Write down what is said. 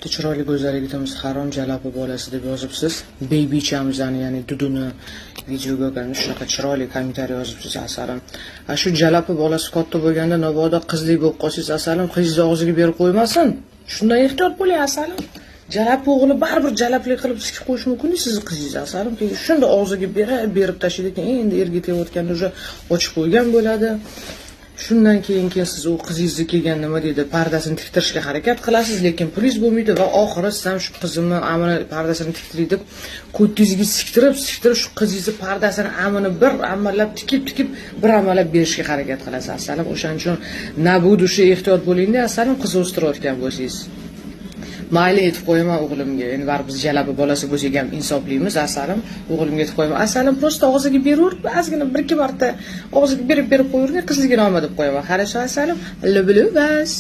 Chiroyli go'zal yigitimiz harom jalapi bolasi deb yozibsiz. Babychamizni, ya'ni Duduni videoga ko'rib shunaqa chiroyli kommentariy yozibsiz asalim. Shu jalapi bolasi katta bo'lganda navoda qizlik bo'lib qolsangiz asalim, qizni og'ziga berib qo'ymasin. Shundan ehtiyot bo'ling asalim. Jalap o'g'li baribir jalaplik qilib sizga qo'yish mumkin sizni qizingiz asalim. Shunda og'ziga berib tashlaydi, endi erga tegayotganda уже ochib qo'ygan bo'ladi. Shundan keyin siz u qizingizni kelgan nima deydi, pardasini tiktirishga harakat qilasiz, lekin pulingiz bo'lmaydi va oxiri siz ham shu qizimni amini pardasini tiktiray deb ko'tingizga siktirib shu qizingizni pardasini amini bir amallab tikib bir amallab berishga harakat qilasiz asalim. O'shaning uchun nabud o'sha ehtiyot bo'lingda asalim, qiz o'stirayotgan bo'lsangiz. Mayli aytib qo'yaman o'g'limga. Endi baribir biz jalabi bolasi bo'lsak ham insoblimiz asalim. O'g'limga aytib qo'yaman. Asalim prosta og'ziga beraver, ozgina 1-2 marta og'ziga berib qo'yaver, qizligini olma deb qo'yaman. Xaraj asalim, bas.